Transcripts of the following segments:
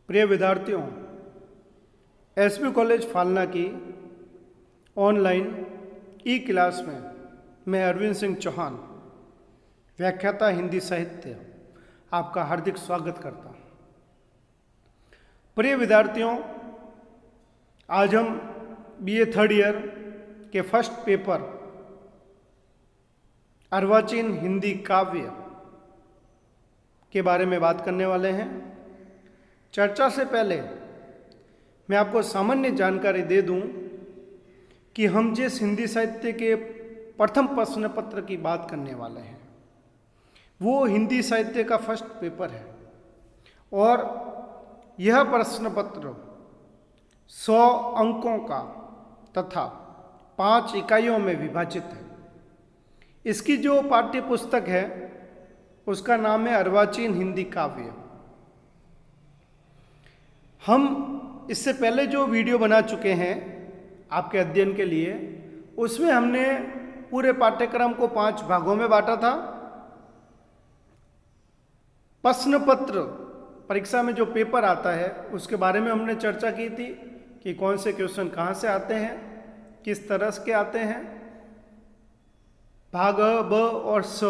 प्रिय विद्यार्थियों, SB college Falna की ऑनलाइन ई क्लास में मैं अरविंद सिंह चौहान, व्याख्याता हिंदी साहित्य, आपका हार्दिक स्वागत करता हूँ। प्रिय विद्यार्थियों, आज हम बीए थर्ड ईयर के फर्स्ट पेपर अर्वाचीन हिंदी काव्य के बारे में बात करने वाले हैं। चर्चा से पहले मैं आपको सामान्य जानकारी दे दूं कि हम जिस हिंदी साहित्य के प्रथम प्रश्न पत्र की बात करने वाले हैं वो हिंदी साहित्य का फर्स्ट पेपर है और यह प्रश्न पत्र 100 अंकों का तथा 5 इकाइयों में विभाजित है। इसकी जो पाठ्य पुस्तक है उसका नाम है अर्वाचीन हिंदी काव्य। हम इससे पहले जो वीडियो बना चुके हैं आपके अध्ययन के लिए, उसमें हमने पूरे पाठ्यक्रम को 5 भागों में बांटा था। प्रश्न पत्र परीक्षा में जो पेपर आता है उसके बारे में हमने चर्चा की थी कि कौन से क्वेश्चन कहाँ से आते हैं, किस तरह के आते हैं। भाग ब और स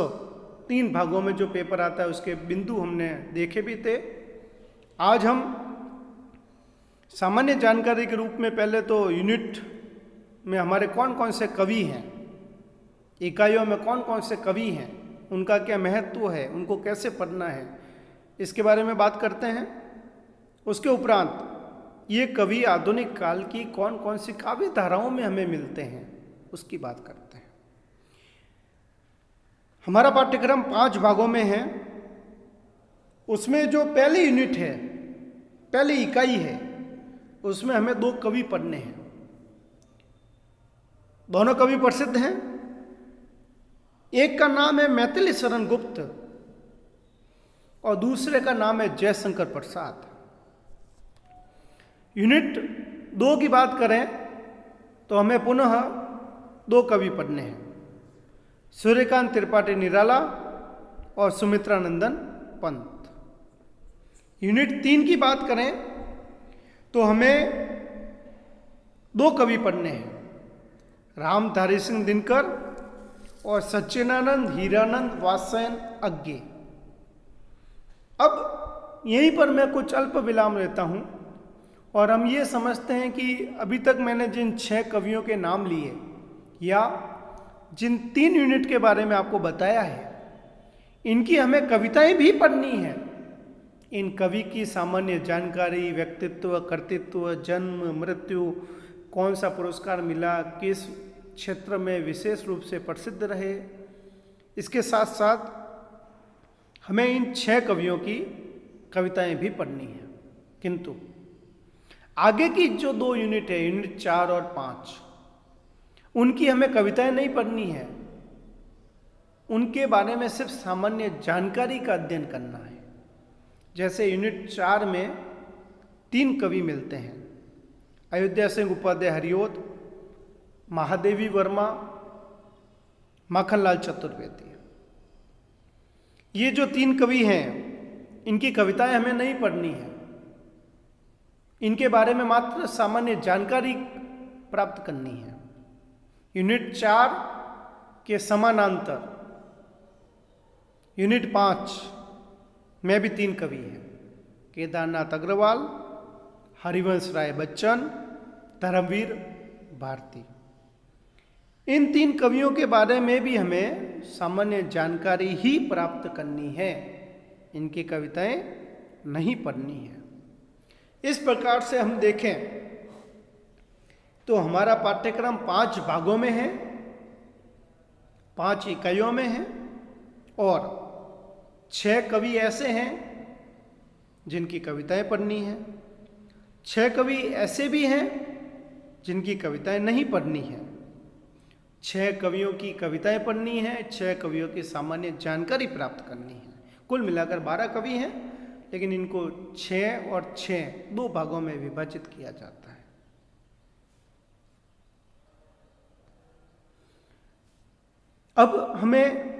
3 भागों में जो पेपर आता है उसके बिंदु हमने देखे भी थे। आज हम सामान्य जानकारी के रूप में पहले तो यूनिट में हमारे कौन कौन से कवि हैं, इकाइयों में कौन कौन से कवि हैं, उनका क्या महत्व है, उनको कैसे पढ़ना है, इसके बारे में बात करते हैं। उसके उपरांत ये कवि आधुनिक काल की कौन कौन सी काव्य धाराओं में हमें मिलते हैं उसकी बात करते हैं। हमारा पाठ्यक्रम 5 भागों में है। उसमें जो पहली यूनिट है, पहली इकाई है, उसमें हमें 2 कवि पढ़ने हैं। दोनों कवि प्रसिद्ध हैं। एक का नाम है मैथिली शरण गुप्त और दूसरे का नाम है जयशंकर प्रसाद। यूनिट 2 की बात करें तो हमें पुनः 2 कवि पढ़ने हैं, सूर्यकांत त्रिपाठी निराला और सुमित्रा नंदन पंत। यूनिट 3 की बात करें तो हमें 2 कवि पढ़ने हैं, रामधारी सिंह दिनकर और सच्चिदानंद हीरानंद वात्स्ययन अज्ञे। अब यहीं पर मैं कुछ अल्प विराम लेता हूं और हम ये समझते हैं कि अभी तक मैंने जिन 6 कवियों के नाम लिए या जिन 3 यूनिट के बारे में आपको बताया है, इनकी हमें कविताएं भी पढ़नी है। इन कवि की सामान्य जानकारी, व्यक्तित्व, कर्तृत्व, जन्म, मृत्यु, कौन सा पुरस्कार मिला, किस क्षेत्र में विशेष रूप से प्रसिद्ध रहे, इसके साथ साथ हमें इन 6 कवियों की कविताएं भी पढ़नी है। किंतु आगे की जो 2 यूनिट है, यूनिट 4 और 5, उनकी हमें कविताएं नहीं पढ़नी है। उनके बारे में सिर्फ सामान्य जानकारी का अध्ययन करना है। जैसे यूनिट 4 में 3 कवि मिलते हैं, अयोध्या सिंह उपाध्याय हरिओद, महादेवी वर्मा, माखनलाल चतुर्वेदी। ये जो 3 कवि हैं, इनकी कविताएं हमें नहीं पढ़नी है। इनके बारे में मात्र सामान्य जानकारी प्राप्त करनी है। यूनिट 4 के समानांतर यूनिट 5 में भी 3 कवि हैं, केदारनाथ अग्रवाल, हरिवंश राय बच्चन, धर्मवीर भारती। इन 3 कवियों के बारे में भी हमें सामान्य जानकारी ही प्राप्त करनी है, इनकी कविताएं नहीं पढ़नी है। इस प्रकार से हम देखें तो हमारा पाठ्यक्रम 5 भागों में है, 5 इकाइयों में है और 6 कवि ऐसे हैं जिनकी कविताएं पढ़नी है, 6 कवि ऐसे भी हैं जिनकी कविताएं नहीं पढ़नी है। 6 कवियों की कविताएं पढ़नी है, 6 कवियों की सामान्य जानकारी प्राप्त करनी है। कुल मिलाकर 12 कवि हैं, लेकिन इनको 6 और 6 2 भागों में विभाजित किया जाता है। अब हमें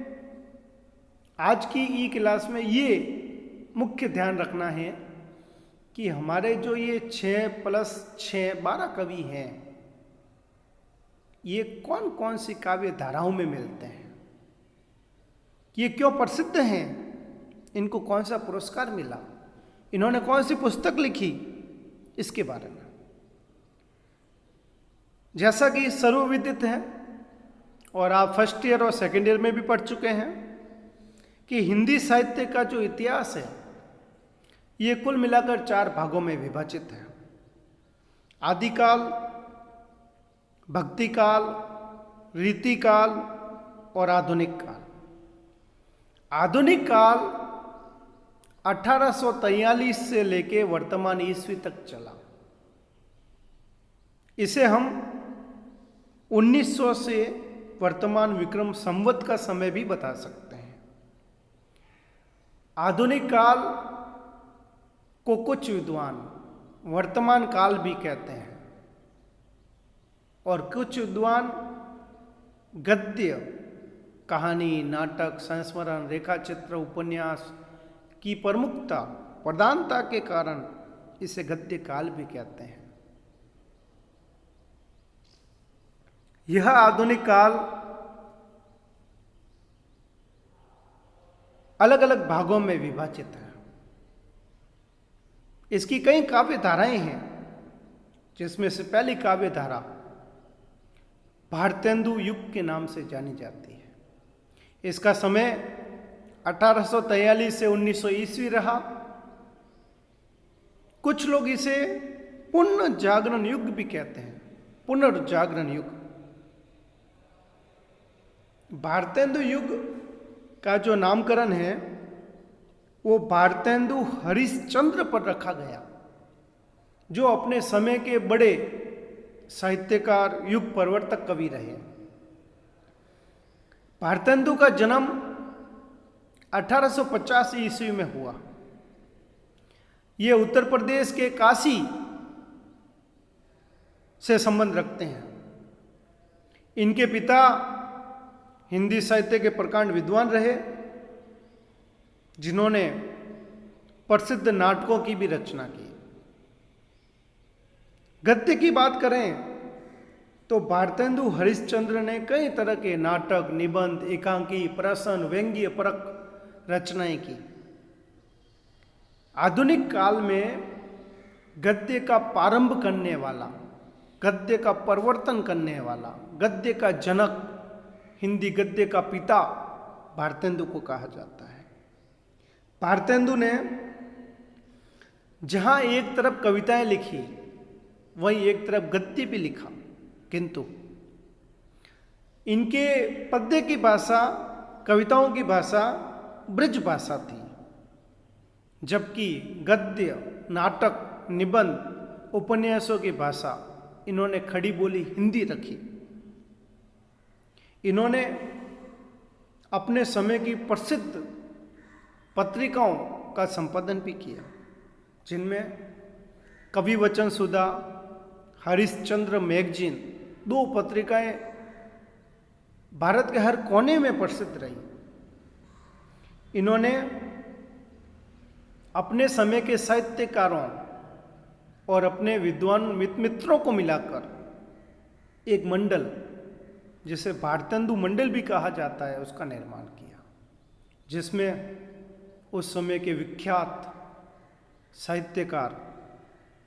आज की ई क्लास में ये मुख्य ध्यान रखना है कि हमारे जो ये 6+6 12 कवि हैं, ये कौन कौन सी काव्य धाराओं में मिलते हैं, ये क्यों प्रसिद्ध हैं, इनको कौन सा पुरस्कार मिला, इन्होंने कौन सी पुस्तक लिखी, इसके बारे में। जैसा कि सर्वविदित है और आप फर्स्ट ईयर और सेकेंड ईयर में भी पढ़ चुके हैं कि हिंदी साहित्य का जो इतिहास है ये कुल मिलाकर 4 भागों में विभाजित है। आदिकाल, भक्तिकाल, रीतिकाल और आधुनिक काल। आधुनिक काल 1843 से लेके वर्तमान ईस्वी तक चला। इसे हम 1900 से वर्तमान विक्रम संवत का समय भी बता सकते हैं। आधुनिक काल को कुछ विद्वान वर्तमान काल भी कहते हैं और कुछ विद्वान गद्य, कहानी, नाटक, संस्मरण, रेखाचित्र, उपन्यास की प्रमुखता, प्रधानता के कारण इसे गद्य काल भी कहते हैं। यह आधुनिक काल अलग अलग भागों में विभाजित है। इसकी कई काव्य धाराएं हैं, जिसमें से पहली काव्य धारा भारतेंदु युग के नाम से जानी जाती है। इसका समय 1843 से 1900 ईस्वी रहा। कुछ लोग इसे पुनर्जागरण युग भी कहते हैं, पुनर्जागरण युग। भारतेंदु युग का जो नामकरण है वो भारतेंदु हरिश्चंद्र पर रखा गया, जो अपने समय के बड़े साहित्यकार, युग परिवर्तक कवि रहे। भारतेंदु का जन्म 1850 ईस्वी में हुआ। ये उत्तर प्रदेश के काशी से संबंध रखते हैं। इनके पिता हिंदी साहित्य के प्रकांड विद्वान रहे, जिन्होंने प्रसिद्ध नाटकों की भी रचना की। गद्य की बात करें तो भारतेंदु हरिश्चंद्र ने कई तरह के नाटक, निबंध, एकांकी, प्रसन्न, व्यंग्य परक रचनाएं की। आधुनिक काल में गद्य का प्रारंभ करने वाला, गद्य का प्रवर्तन करने वाला, गद्य का जनक, हिंदी गद्य का पिता भारतेंदु को कहा जाता है। भारतेंदु ने जहां एक तरफ कविताएं लिखी, वहीं एक तरफ गद्य भी लिखा, किंतु इनके पद्य की भाषा, कविताओं की भाषा ब्रज भाषा थी, जबकि गद्य, नाटक, निबंध, उपन्यासों की भाषा इन्होंने खड़ी बोली हिंदी रखी। इन्होंने अपने समय की प्रसिद्ध पत्रिकाओं का संपादन भी किया, जिनमें कवि वचन सुधा, हरिश्चंद्र मैगजीन, 2 पत्रिकाएं भारत के हर कोने में प्रसिद्ध रही। इन्होंने अपने समय के साहित्यकारों और अपने विद्वान मित्रों को मिलाकर एक मंडल, जिसे भारतेंदु मंडल भी कहा जाता है, उसका निर्माण किया, जिसमें उस समय के विख्यात साहित्यकार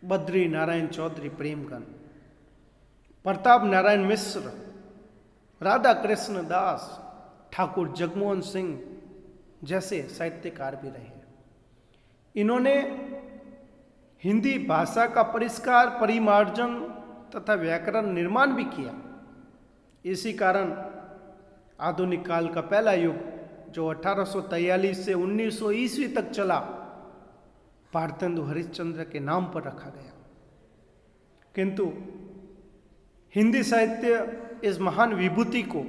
बद्री नारायण चौधरी प्रेमगन, प्रताप नारायण मिश्र, राधा कृष्ण दास, ठाकुर जगमोहन सिंह जैसे साहित्यकार भी रहे। इन्होंने हिंदी भाषा का परिष्कार, परिमार्जन तथा व्याकरण निर्माण भी किया। इसी कारण आधुनिक काल का पहला युग, जो 1843 से 1900 ईस्वी तक चला, भारतेंदु हरिश्चंद्र के नाम पर रखा गया। किंतु हिंदी साहित्य इस महान विभूति को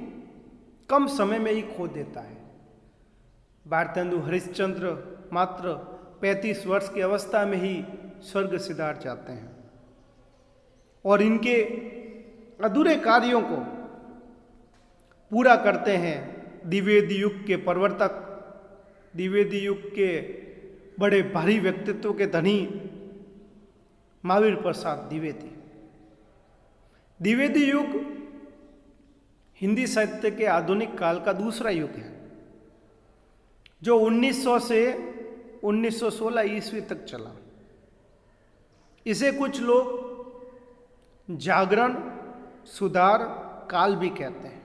कम समय में ही खो देता है। भारतेंदु हरिश्चंद्र मात्र 35 वर्ष की अवस्था में ही स्वर्ग सिधार जाते हैं और इनके अधूरे कार्यों को पूरा करते हैं द्विवेदी युग के प्रवर्तक, द्विवेदी युग के बड़े भारी व्यक्तित्व के धनी महावीर प्रसाद द्विवेदी। द्विवेदी युग हिंदी साहित्य के आधुनिक काल का दूसरा युग है, जो 1900 से 1916 ईस्वी तक चला। इसे कुछ लोग जागरण सुधार काल भी कहते हैं।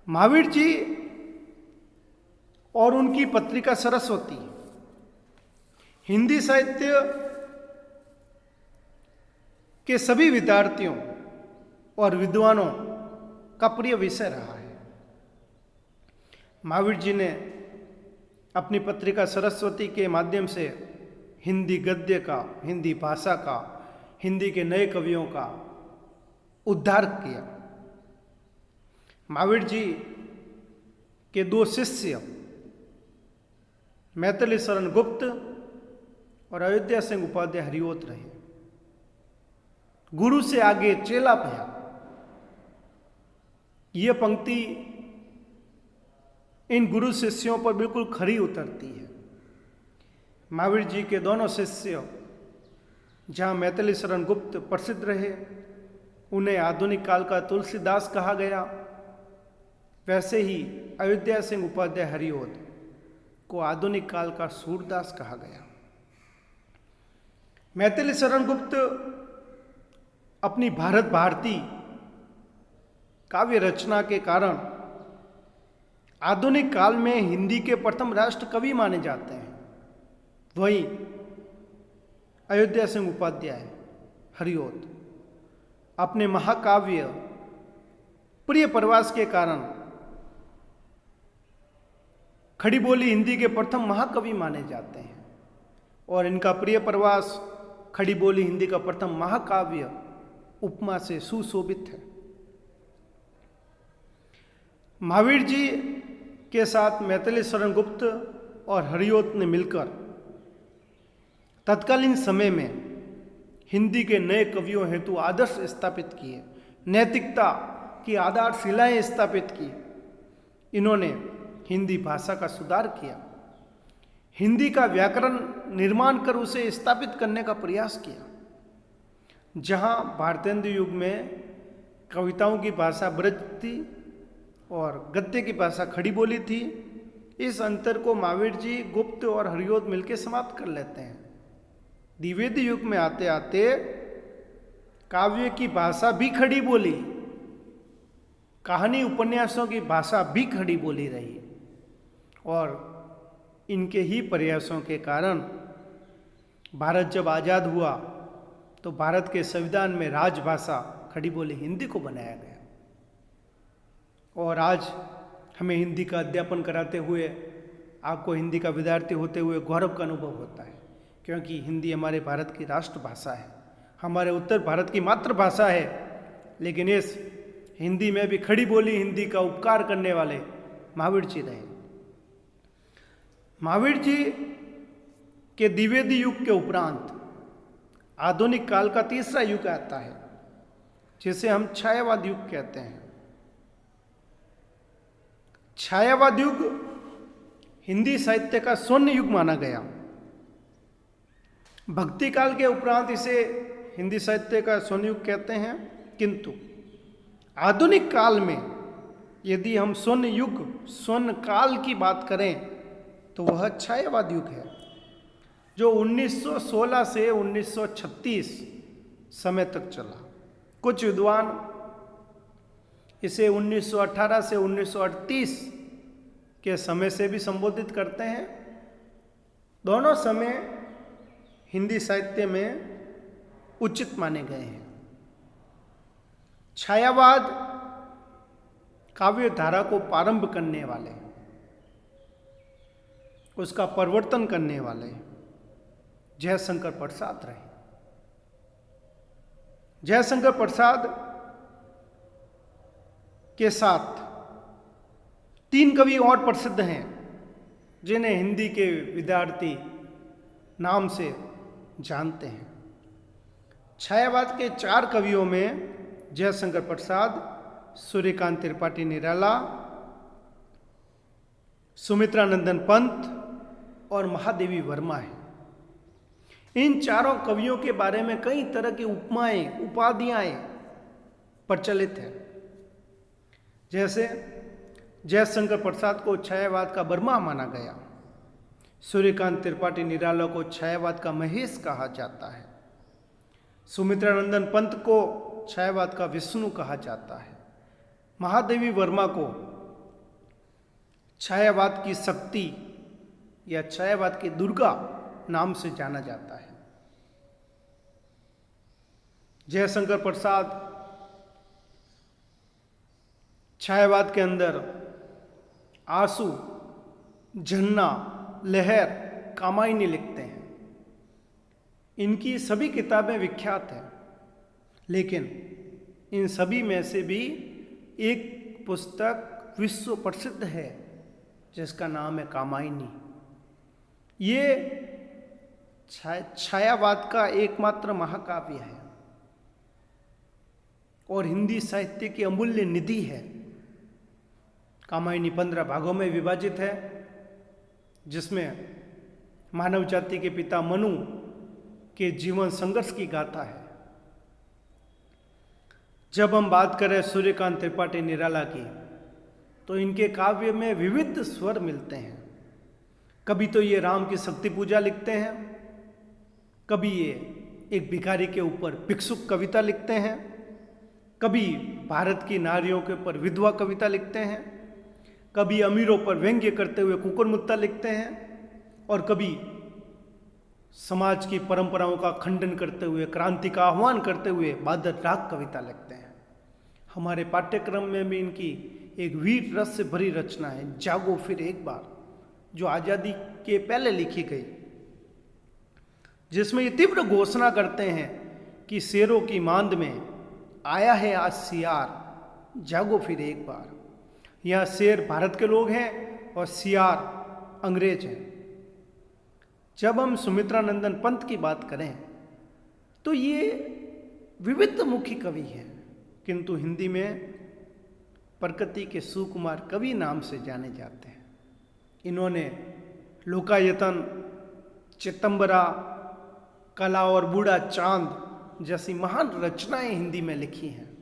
महावीर जी और उनकी पत्रिका सरस्वती हिंदी साहित्य के सभी विद्यार्थियों और विद्वानों का प्रिय विषय रहा है। महावीर जी ने अपनी पत्रिका सरस्वती के माध्यम से हिंदी गद्य का, हिंदी भाषा का, हिंदी के नए कवियों का उद्धार किया। महावीर जी के दो शिष्य मैथिली शरण गुप्त और अयोध्या सिंह उपाध्याय हरिओत रहे। गुरु से आगे चेला भया, यह पंक्ति इन गुरु शिष्यों पर बिल्कुल खरी उतरती है। महावीर जी के दोनों शिष्य, जहाँ मैथिली शरण गुप्त प्रसिद्ध रहे, उन्हें आधुनिक काल का तुलसीदास कहा गया, वैसे ही अयोध्या सिंह उपाध्याय हरिओत को आधुनिक काल का सूरदास कहा गया। मैथिली शरण गुप्त अपनी भारत भारती काव्य रचना के कारण आधुनिक काल में हिंदी के प्रथम राष्ट्र कवि माने जाते हैं। वहीं अयोध्या सिंह उपाध्याय हरिओत अपने महाकाव्य प्रिय प्रवास के कारण खड़ी बोली हिंदी के प्रथम महाकवि माने जाते हैं, और इनका प्रिय प्रवास खड़ी बोली हिंदी का प्रथम महाकाव्य उपमा से सुशोभित है। महावीर जी के साथ मैथिली शरण गुप्त और हरिओत ने मिलकर तत्कालीन समय में हिंदी के नए कवियों हेतु आदर्श स्थापित किए, नैतिकता की आधारशिलाएं स्थापित की। इन्होंने हिंदी भाषा का सुधार किया, हिंदी का व्याकरण निर्माण कर उसे स्थापित करने का प्रयास किया। जहां भारतेंदु युग में कविताओं की भाषा ब्रज थी और गद्य की भाषा खड़ी बोली थी, इस अंतर को महावीर जी, गुप्त और हरिओत मिलकर समाप्त कर लेते हैं। द्विवेदी युग में आते आते काव्य की भाषा भी खड़ी बोली, कहानी उपन्यासों की भाषा भी खड़ी बोली रही, और इनके ही प्रयासों के कारण भारत जब आज़ाद हुआ तो भारत के संविधान में राजभाषा खड़ी बोली हिंदी को बनाया गया। और आज हमें हिंदी का अध्यापन कराते हुए, आपको हिंदी का विद्यार्थी होते हुए गौरव का अनुभव होता है, क्योंकि हिंदी हमारे भारत की राष्ट्रभाषा है, हमारे उत्तर भारत की मातृभाषा है। लेकिन इस हिंदी में भी खड़ी बोली हिंदी का उपकार करने वाले महावीर जी रहे। महावीर जी के द्विवेदी युग के उपरांत आधुनिक काल का तीसरा युग आता है, जिसे हम छायावाद युग कहते हैं। छायावाद युग हिंदी साहित्य का स्वर्ण युग माना गया। भक्ति काल के उपरांत इसे हिंदी साहित्य का स्वर्ण युग कहते हैं, किंतु आधुनिक काल में यदि हम स्वर्ण युग, स्वर्ण काल की बात करें तो वह छायावाद युग है, जो 1916 से 1936 समय तक चला। कुछ विद्वान इसे 1918 से 1938 के समय से भी संबोधित करते हैं। दोनों समय हिंदी साहित्य में उचित माने गए हैं। छायावाद काव्य धारा को प्रारंभ करने वाले, उसका परिवर्तन करने वाले जयशंकर प्रसाद रहे। जयशंकर प्रसाद के साथ 3 कवि और प्रसिद्ध हैं, जिन्हें हिंदी के विद्यार्थी नाम से जानते हैं। छायावाद के 4 कवियों में जयशंकर प्रसाद, सूर्यकांत त्रिपाठी निराला, सुमित्रा नंदन पंत और महादेवी वर्मा है। इन चारों कवियों के बारे में कई तरह की उपमाएं, उपाधियां प्रचलित हैं। जैसे जयशंकर प्रसाद को छायावाद का बर्मा माना गया, सूर्यकांत त्रिपाठी निराला को छायावाद का महेश कहा जाता है, सुमित्रानंदन पंत को छायावाद का विष्णु कहा जाता है, महादेवी वर्मा को छायावाद की शक्ति या छायावाद की दुर्गा नाम से जाना जाता है। जयशंकर प्रसाद छायावाद के अंदर आंसू, झरना, लहर, कामायनी लिखते हैं। इनकी सभी किताबें विख्यात हैं, लेकिन इन सभी में से भी एक पुस्तक विश्व प्रसिद्ध है जिसका नाम है कामायनी। ये छायावाद का एकमात्र महाकाव्य है और हिंदी साहित्य की अमूल्य निधि है। कामायनी 15 भागों में विभाजित है, जिसमें मानव जाति के पिता मनु के जीवन संघर्ष की गाथा है। जब हम बात करें सूर्यकांत त्रिपाठी निराला की, तो इनके काव्य में विविध स्वर मिलते हैं। कभी तो ये राम की शक्ति पूजा लिखते हैं, कभी ये एक भिखारी के ऊपर भिक्षुक कविता लिखते हैं, कभी भारत की नारियों के ऊपर विधवा कविता लिखते हैं, कभी अमीरों पर व्यंग्य करते हुए कुकुर मुत्ता लिखते हैं, और कभी समाज की परंपराओं का खंडन करते हुए, क्रांति का आह्वान करते हुए बादल राग कविता लिखते हैं। हमारे पाठ्यक्रम में भी इनकी एक वीर रस से भरी रचना है, जागो फिर एक बार, जो आज़ादी के पहले लिखी गई, जिसमें ये तीव्र घोषणा करते हैं कि शेरों की मांद में आया है आज सियार, जागो फिर एक बार। यह शेर भारत के लोग हैं और सियार अंग्रेज हैं। जब हम सुमित्रानंदन पंत की बात करें तो ये विविध मुखी कवि हैं, किंतु हिंदी में प्रकृति के सुकुमार कवि नाम से जाने जाते हैं। इन्होंने लोकायतन, चितंबरा, कला और बूढ़ा चांद जैसी महान रचनाएं हिंदी में लिखी हैं।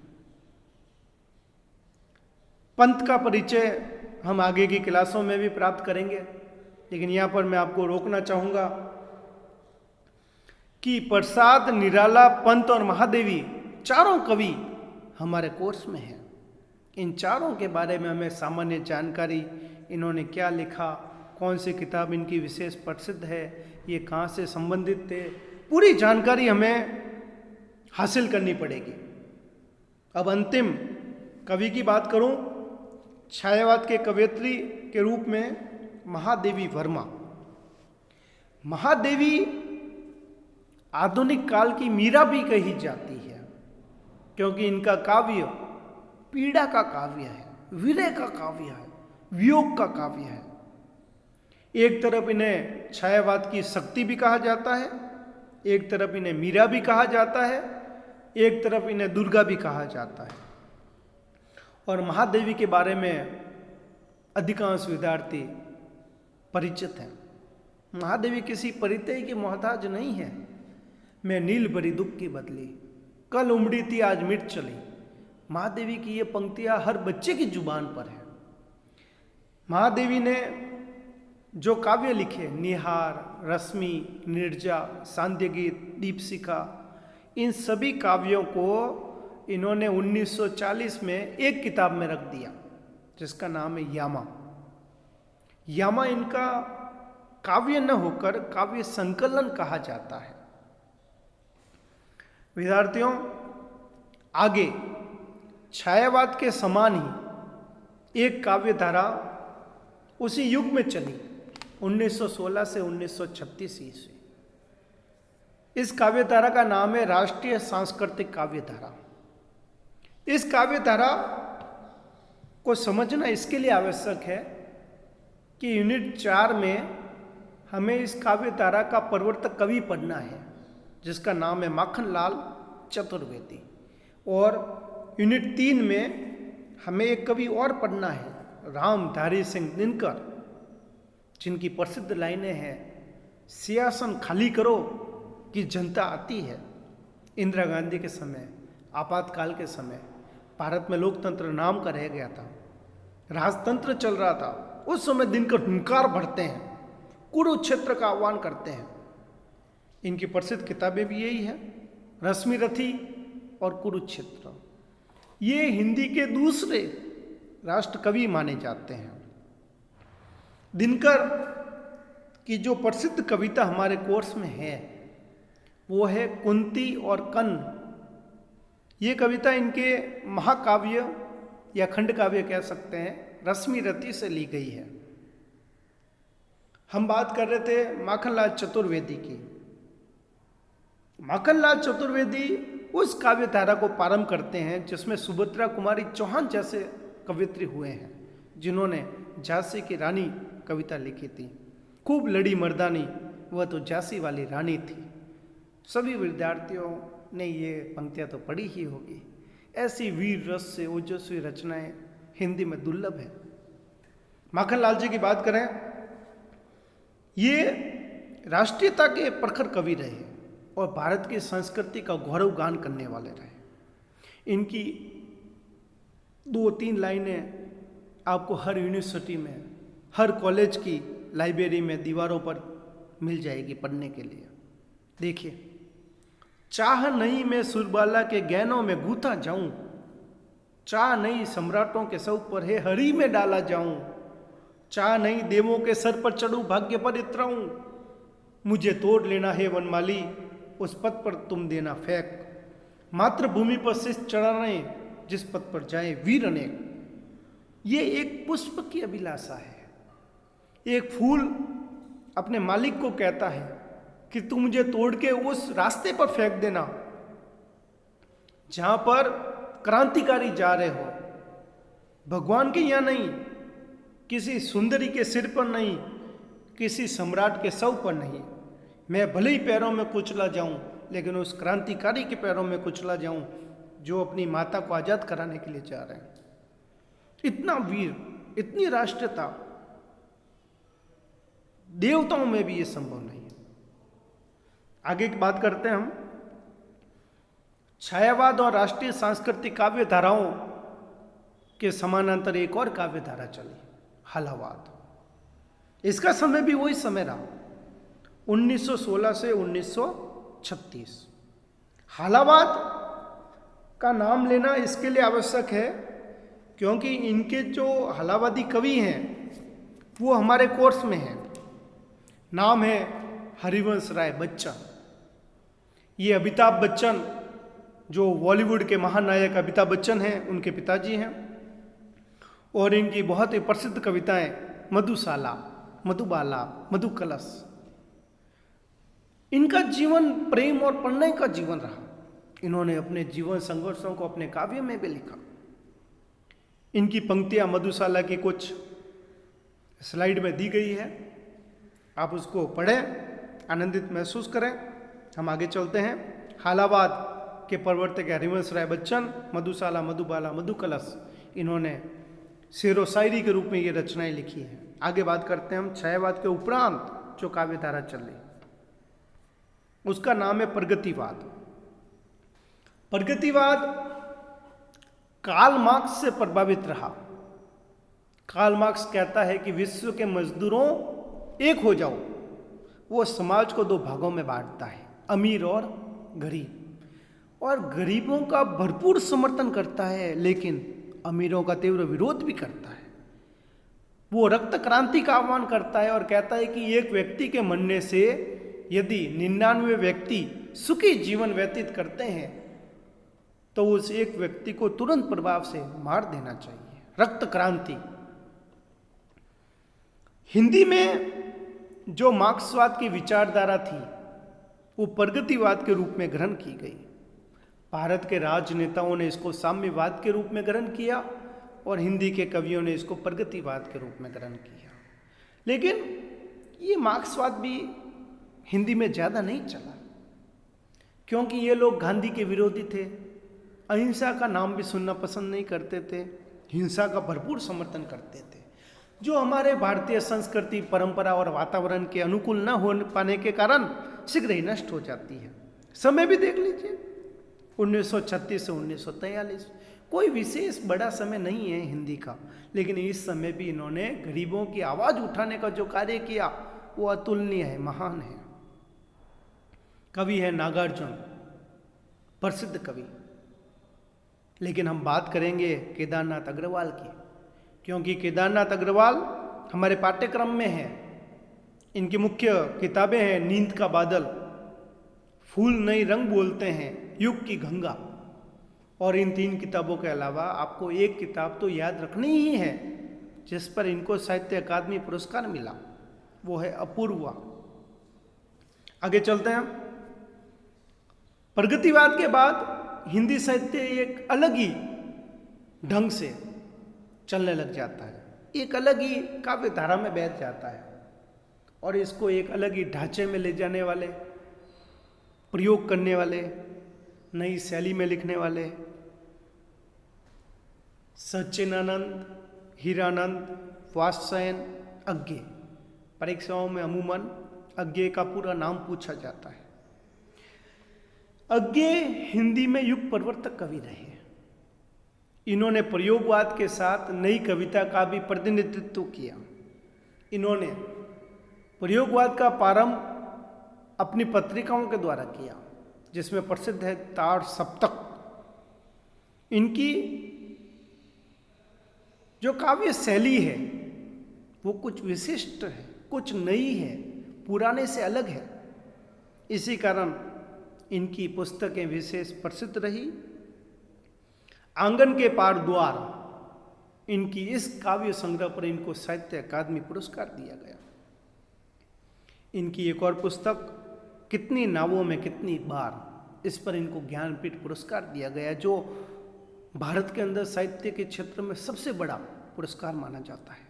पंत का परिचय हम आगे की क्लासों में भी प्राप्त करेंगे, लेकिन यहाँ पर मैं आपको रोकना चाहूँगा कि प्रसाद, निराला, पंत और महादेवी चारों कवि हमारे कोर्स में हैं। इन चारों के बारे में हमें सामान्य जानकारी, इन्होंने क्या लिखा, कौन सी किताब इनकी विशेष प्रसिद्ध है, ये कहाँ से संबंधित थे, पूरी जानकारी हमें हासिल करनी पड़ेगी। अब अंतिम कवि की बात करूं, छायावाद के कवयित्री के रूप में महादेवी वर्मा। महादेवी आधुनिक काल की मीरा भी कही जाती है, क्योंकि इनका काव्य पीड़ा का काव्य है, विरह का काव्य है, वियोग का काव्य है। एक तरफ इन्हें छायावाद की शक्ति भी कहा जाता है, एक तरफ इन्हें मीरा भी कहा जाता है, एक तरफ इन्हें दुर्गा भी कहा जाता है। और महादेवी के बारे में अधिकांश विद्यार्थी परिचित हैं। महादेवी किसी परिचय की मोहताज नहीं है। मैं नील भरी दुख की बदली, कल उमड़ी थी आज मिट चली। महादेवी की ये पंक्तियां हर बच्चे की जुबान पर है। महादेवी ने जो काव्य लिखे, निहार, रश्मि, निर्जा, सांध्य गीत, दीपशिखा, इन सभी काव्यों को इन्होंने 1940 में एक किताब में रख दिया, जिसका नाम है यामा। यामा इनका काव्य न होकर काव्य संकलन कहा जाता है। विद्यार्थियों, आगे छायावाद के समान ही एक काव्य धारा उसी युग में चली, 1916 से 1936 ईस्वी। इस काव्य धारा का नाम है राष्ट्रीय सांस्कृतिक काव्य धारा। इस काव्य धारा को समझना इसके लिए आवश्यक है कि यूनिट 4 में हमें इस काव्य धारा का प्रवर्तक कवि पढ़ना है, जिसका नाम है माखनलाल चतुर्वेदी। और यूनिट 3 में हमें एक कवि और पढ़ना है, रामधारी सिंह दिनकर, जिनकी प्रसिद्ध लाइनें हैं, सिंहासन खाली करो कि जनता आती है। इंदिरा गांधी के समय, आपातकाल के समय भारत में लोकतंत्र नाम का रह गया था, राजतंत्र चल रहा था। उस समय दिनकर हुंकार भरते हैं, कुरुक्षेत्र का आह्वान करते हैं। इनकी प्रसिद्ध किताबें भी यही है, रश्मि रथी और कुरुक्षेत्र। ये हिंदी के दूसरे राष्ट्र कवि माने जाते हैं। दिनकर की जो प्रसिद्ध कविता हमारे कोर्स में है वो है कुंती और कर्ण। ये कविता इनके महाकाव्य या खंड काव्य कह सकते हैं, रश्मि रथी से ली गई है। हम बात कर रहे थे माखनलाल चतुर्वेदी की। माखनलाल चतुर्वेदी उस काव्य धारा को प्रारंभ करते हैं जिसमें सुभद्रा कुमारी चौहान जैसे कवित्री हुए हैं, जिन्होंने झांसी की रानी कविता लिखी थी। खूब लड़ी मर्दानी, वह तो झांसी वाली रानी थी। सभी विद्यार्थियों ने ये पंक्तियां तो पढ़ी ही होगी। ऐसी वीर रस से ओजस्वी रचनाएं हिंदी में दुर्लभ है। माखनलाल जी की बात करें, ये राष्ट्रीयता के प्रखर कवि रहे और भारत की संस्कृति का गौरव गान करने वाले रहे। इनकी 2-3 लाइनें आपको हर यूनिवर्सिटी में, हर कॉलेज की लाइब्रेरी में दीवारों पर मिल जाएगी पढ़ने के लिए। देखिए, चाह नहीं मैं सुरबाला के गहनों में गूथा जाऊं, चाह नहीं सम्राटों के सौ पर है हरी में डाला जाऊं, चाह नहीं देवों के सर पर चढ़ूं भाग्य पर इतराऊं, मुझे तोड़ लेना है वनमाली उस पद पर तुम देना फेंक, मातृभूमि पर शीश चढ़ाने जिस पद पर जाए वीर अनेक। ये एक पुष्प की अभिलाषा है। एक फूल अपने मालिक को कहता है कि तू मुझे तोड़ के उस रास्ते पर फेंक देना जहां पर क्रांतिकारी जा रहे हो, भगवान के यहां नहीं, किसी सुंदरी के सिर पर नहीं, किसी सम्राट के सौ पर नहीं। मैं भले ही पैरों में कुचला जाऊं, लेकिन उस क्रांतिकारी के पैरों में कुचला जाऊं जो अपनी माता को आजाद कराने के लिए जा रहे हैं। इतना वीर, इतनी राष्ट्रीयता देवताओं में भी ये संभव नहीं है। आगे की बात करते हैं हम। छायावाद और राष्ट्रीय सांस्कृतिक काव्य धाराओं के समानांतर एक और काव्य धारा चली, हालावाद। इसका समय भी वही समय रहा, 1916 से 1936। हालावाद का नाम लेना इसके लिए आवश्यक है क्योंकि इनके जो हालावादी कवि हैं वो हमारे कोर्स में हैं। नाम है हरिवंश राय बच्चन। ये अमिताभ बच्चन, जो बॉलीवुड के महानायक अमिताभ बच्चन हैं, उनके पिताजी हैं। और इनकी बहुत ही प्रसिद्ध कविताएं मधुशाला, मधुबाला, मधुकलश। इनका जीवन प्रेम और प्रणय का जीवन रहा। इन्होंने अपने जीवन संघर्षों को अपने काव्य में भी लिखा। इनकी पंक्तियां मधुशाला की कुछ स्लाइड में दी गई है, आप उसको पढ़ें, आनंदित महसूस करें। हम आगे चलते हैं। हालावाद के प्रवर्तक हरिवंश राय बच्चन, मधुशाला, मधुबाला, मधुकलश, इन्होंने शेरो शायरी के रूप में ये रचनाएं लिखी हैं। आगे बात करते हैं हम छायावाद के उपरांत जो काव्य धारा चल रही, उसका नाम है प्रगतिवाद। प्रगतिवाद कार्ल मार्क्स से प्रभावित रहा। कार्ल मार्क्स कहता है कि विश्व के मजदूरों एक हो जाओ। वो समाज को 2 भागों में बांटता है, अमीर और गरीब, और गरीबों का भरपूर समर्थन करता है लेकिन अमीरों का तीव्र विरोध भी करता है। वो रक्त क्रांति का आह्वान करता है और कहता है कि एक व्यक्ति के मरने से यदि 99 व्यक्ति सुखी जीवन व्यतीत करते हैं तो उस एक व्यक्ति को तुरंत प्रभाव से मार देना चाहिए। रक्त क्रांति। हिंदी में जो मार्क्सवाद की विचारधारा थी वो प्रगतिवाद के रूप में ग्रहण की गई। भारत के राजनेताओं ने इसको साम्यवाद के रूप में ग्रहण किया और हिंदी के कवियों ने इसको प्रगतिवाद के रूप में ग्रहण किया। लेकिन ये मार्क्सवाद भी हिंदी में ज़्यादा नहीं चला क्योंकि ये लोग गांधी के विरोधी थे, अहिंसा का नाम भी सुनना पसंद नहीं करते थे, हिंसा का भरपूर समर्थन करते थे, जो हमारे भारतीय संस्कृति, परंपरा और वातावरण के अनुकूल न हो पाने के कारण शीघ्र ही नष्ट हो जाती है। समय भी देख लीजिए, 1936 से 1943, कोई विशेष बड़ा समय नहीं है हिंदी का, लेकिन इस समय भी इन्होंने गरीबों की आवाज उठाने का जो कार्य किया वो अतुलनीय है, महान है। कवि है नागार्जुन, प्रसिद्ध कवि। लेकिन हम बात करेंगे केदारनाथ अग्रवाल की, क्योंकि केदारनाथ अग्रवाल हमारे पाठ्यक्रम में है। इनकी मुख्य किताबें हैं नींद का बादल, फूल नई रंग बोलते हैं, युग की गंगा। और इन 3 किताबों के अलावा आपको एक किताब तो याद रखनी ही है जिस पर इनको साहित्य अकादमी पुरस्कार मिला, वो है अपूर्वा। आगे चलते हैं। प्रगतिवाद के बाद हिंदी साहित्य एक अलग ही ढंग से चलने लग जाता है, एक अलग ही काव्य धारा में बैठ जाता है और इसको एक अलग ही ढांचे में ले जाने वाले, प्रयोग करने वाले, नई शैली में लिखने वाले सच्चिदानंद, हीरानंद, वात्स्यायन, अज्ञे। परीक्षाओं में अमूमन अज्ञे का पूरा नाम पूछा जाता है। अज्ञे हिंदी में युग परिवर्तक कवि रहे। इन्होंने प्रयोगवाद के साथ नई कविता का भी प्रतिनिधित्व किया। इन्होंने प्रयोगवाद का प्रारंभ अपनी पत्रिकाओं के द्वारा किया, जिसमें प्रसिद्ध है ताड़ सप्तक। इनकी जो काव्य शैली है वो कुछ विशिष्ट है, कुछ नई है, पुराने से अलग है। इसी कारण इनकी पुस्तकें विशेष प्रसिद्ध रही। आंगन के पार द्वार, इनकी इस काव्य संग्रह पर इनको साहित्य अकादमी पुरस्कार दिया गया। इनकी एक और पुस्तक कितनी नावों में कितनी बार, इस पर इनको ज्ञानपीठ पुरस्कार दिया गया, जो भारत के अंदर साहित्य के क्षेत्र में सबसे बड़ा पुरस्कार माना जाता है।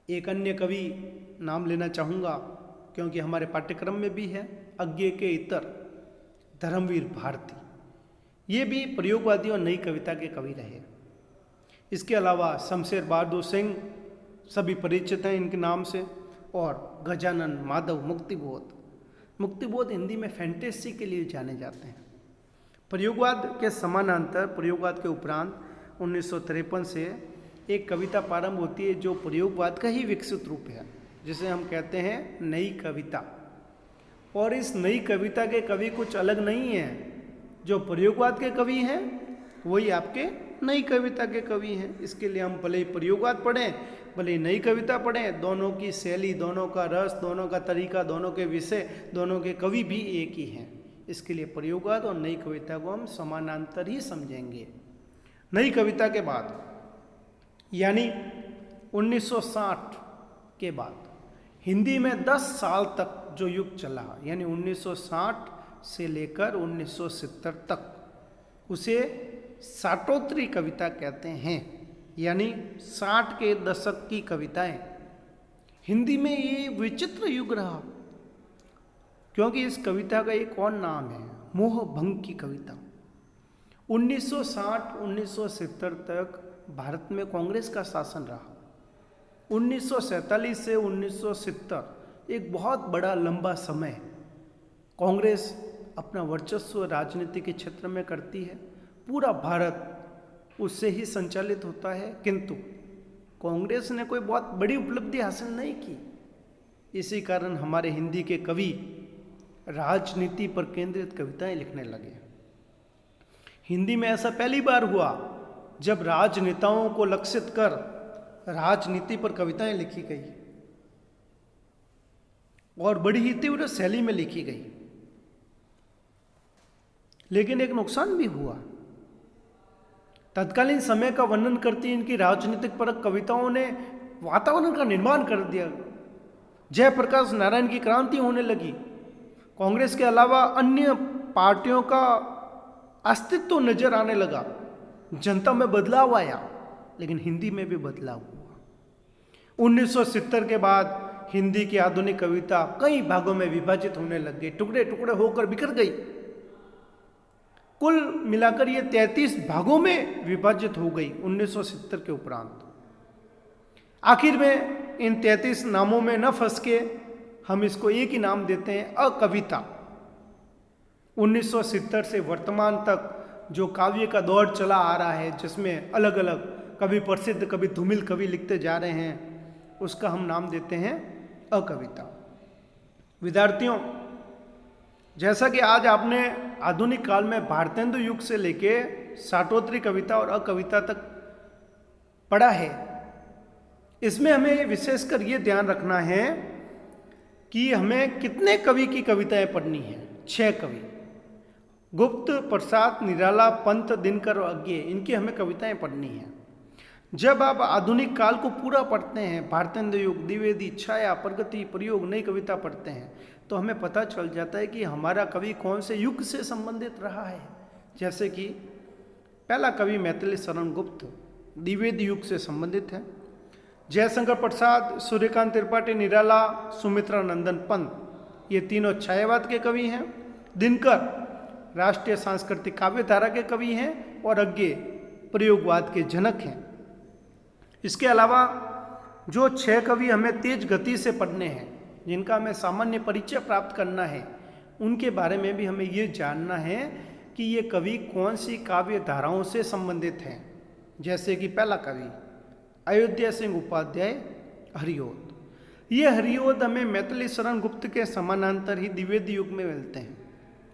एक अन्य कवि नाम लेना चाहूँगा क्योंकि हमारे पाठ्यक्रम में भी है, अज्ञे के इतर धर्मवीर भारती। ये भी प्रयोगवादी और नई कविता के कवि रहे। इसके अलावा शमशेर बहादुर सिंह सभी परिचित हैं इनके नाम से, और गजानन माधव मुक्तिबोध। मुक्तिबोध हिंदी में फैंटेसी के लिए जाने जाते हैं। प्रयोगवाद के समानांतर, प्रयोगवाद के उपरांत 1953 से एक कविता प्रारंभ होती है जो प्रयोगवाद का ही विकसित रूप है, जिसे हम कहते हैं नई कविता। और इस नई कविता के कवि कुछ अलग नहीं हैं। जो प्रयोगवाद के कवि हैं वही आपके नई कविता के कवि हैं। इसके लिए हम भले ही प्रयोगवाद पढ़ें, भले ही नई कविता पढ़ें, दोनों की शैली, दोनों का रस, दोनों का तरीका, दोनों के विषय, दोनों के कवि भी एक ही हैं। इसके लिए प्रयोगवाद और नई कविता को हम समानांतर ही समझेंगे। नई कविता के बाद यानी 1960 के बाद हिंदी में 10 साल तक जो युग चला, यानी 1960 से लेकर 1970 तक, उसे साठोत्तरी कविता कहते हैं। यानी 60 के दशक की कविताएं। हिंदी में ये विचित्र युग रहा, क्योंकि इस कविता का एक और नाम है मोह भंग की कविता। 1960-1970 तक भारत में कांग्रेस का शासन रहा। 1947 से 1970 एक बहुत बड़ा लंबा समय कांग्रेस अपना वर्चस्व राजनीति के क्षेत्र में करती है। पूरा भारत उससे ही संचालित होता है, किंतु कांग्रेस ने कोई बहुत बड़ी उपलब्धि हासिल नहीं की। इसी कारण हमारे हिंदी के कवि राजनीति पर केंद्रित कविताएं लिखने लगे। हिंदी में ऐसा पहली बार हुआ जब राजनेताओं को लक्षित कर राजनीति पर कविताएं लिखी गई और बड़ी ही तीव्र शैली में लिखी गई। लेकिन एक नुकसान भी हुआ। तत्कालीन समय का वर्णन करती इनकी राजनीतिक परक कविताओं ने वातावरण का निर्माण कर दिया। जयप्रकाश नारायण की क्रांति होने लगी। कांग्रेस के अलावा अन्य पार्टियों का अस्तित्व नजर आने लगा। जनता में बदलाव आया, लेकिन हिंदी में भी बदलाव हुआ। 1970 के बाद हिंदी की आधुनिक कविता कई भागों में विभाजित होने लग गई, टुकड़े टुकड़े होकर बिखर गई। कुल मिलाकर ये 33 भागों में विभाजित हो गई 1970 के उपरांत। आखिर में इन 33 नामों में न फंस के हम इसको एक ही नाम देते हैं, अकविता। 1970 से वर्तमान तक जो काव्य का दौर चला आ रहा है, जिसमें अलग अलग कवि प्रसिद्ध, कवि धूमिल कवि लिखते जा रहे हैं, उसका हम नाम देते हैं अकविता। विद्यार्थियों, जैसा कि आज आपने आधुनिक काल में भारतेंदु युग से लेके साटोत्री कविता और अकविता तक पढ़ा है, इसमें हमें विशेषकर ये ध्यान रखना है कि हमें कितने कवि की कविताएं पढ़नी है। 6 कवि, गुप्त, प्रसाद, निराला, पंत, दिनकर और अज्ञेय, इनकी हमें कविताएं पढ़नी है। जब आप आधुनिक काल को पूरा पढ़ते हैं, भारतेंदु युग, द्विवेदी, छाया, प्रगति, प्रयोग, नई कविता पढ़ते हैं, तो हमें पता चल जाता है कि हमारा कवि कौन से युग से संबंधित रहा है। जैसे कि पहला कवि मैथिली शरण गुप्त द्विवेदी युग से संबंधित है। जयशंकर प्रसाद, सूर्यकांत त्रिपाठी, निराला, सुमित्रा नंदन पंत, ये तीनों छायावाद के कवि हैं। दिनकर राष्ट्रीय सांस्कृतिक काव्य धारा के कवि हैं और अज्ञेय प्रयोगवाद के जनक हैं। इसके अलावा जो 6 कवि हमें तेज गति से पढ़ने हैं, जिनका हमें सामान्य परिचय प्राप्त करना है, उनके बारे में भी हमें ये जानना है कि ये कवि कौन सी काव्य धाराओं से संबंधित हैं। जैसे कि पहला कवि अयोध्या सिंह उपाध्याय, हरिओद। ये हरिओद हमें मैथिली शरण गुप्त के समानांतर ही द्विवेदी युग में मिलते हैं।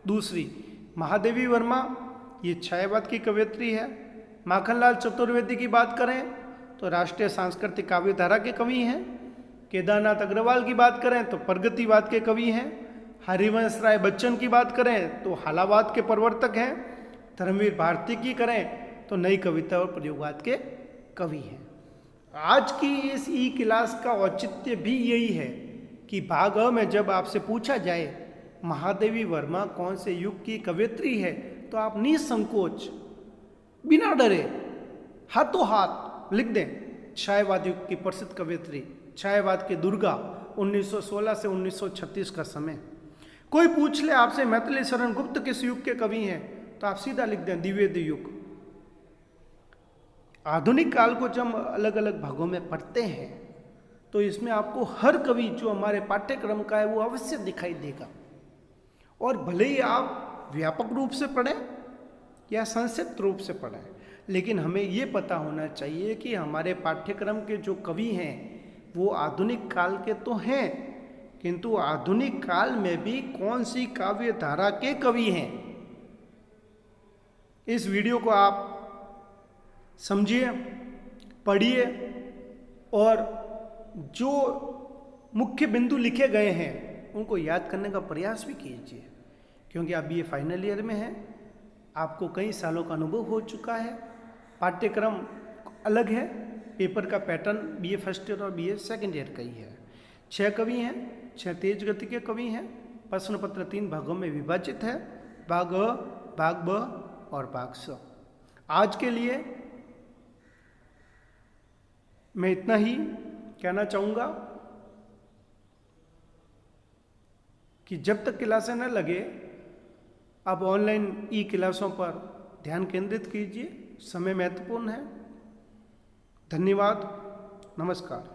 दूसरी महादेवी वर्मा, ये छायावाद की कवयित्री है। माखनलाल चतुर्वेदी की बात करें तो राष्ट्रीय सांस्कृतिक काव्य धारा के कवि हैं। केदारनाथ अग्रवाल की बात करें तो प्रगतिवाद के कवि हैं। हरिवंश राय बच्चन की बात करें तो हालावाद के प्रवर्तक हैं। धर्मवीर भारती की करें तो नई कविता और प्रयोगवाद के कवि हैं। आज की इस ई क्लास का औचित्य भी यही है कि भाग अ में जब आपसे पूछा जाए महादेवी वर्मा कौन से युग की कवयित्री है, तो आप निसंकोच बिना डरे हाथों हाथ लिख दें छायावाद युग की प्रसिद्ध कवयित्री, छायावाद की दुर्गा, 1916 से 1936 का समय। कोई पूछ ले आपसे मैथिली शरण गुप्त किस युग के कवि हैं, तो आप सीधा लिख दें द्विवेदी युग। आधुनिक काल को जब हम अलग अलग भागों में पढ़ते हैं तो इसमें आपको हर कवि जो हमारे पाठ्यक्रम का है वो अवश्य दिखाई देगा। और भले ही आप व्यापक रूप से पढ़ें या संक्षिप्त रूप से पढ़ें, लेकिन हमें ये पता होना चाहिए कि हमारे पाठ्यक्रम के जो कवि हैं वो आधुनिक काल के तो हैं, किंतु आधुनिक काल में भी कौन सी काव्य धारा के कवि हैं। इस वीडियो को आप समझिए, पढ़िए और जो मुख्य बिंदु लिखे गए हैं उनको याद करने का प्रयास भी कीजिए, क्योंकि आप बीए फाइनल ईयर में हैं, आपको कई सालों का अनुभव हो चुका है। पाठ्यक्रम अलग है, पेपर का पैटर्न बीए फर्स्ट ईयर और बीए सेकंड ईयर का ही है। 6 कवि हैं, 6 तेज गति के कवि हैं। प्रश्न पत्र 3 भागों में विभाजित है, भाग अ, भाग ब और भाग स। आज के लिए मैं इतना ही कहना चाहूँगा कि जब तक क्लासें न लगे आप ऑनलाइन ई क्लासों पर ध्यान केंद्रित कीजिए। समय महत्वपूर्ण है। धन्यवाद, नमस्कार।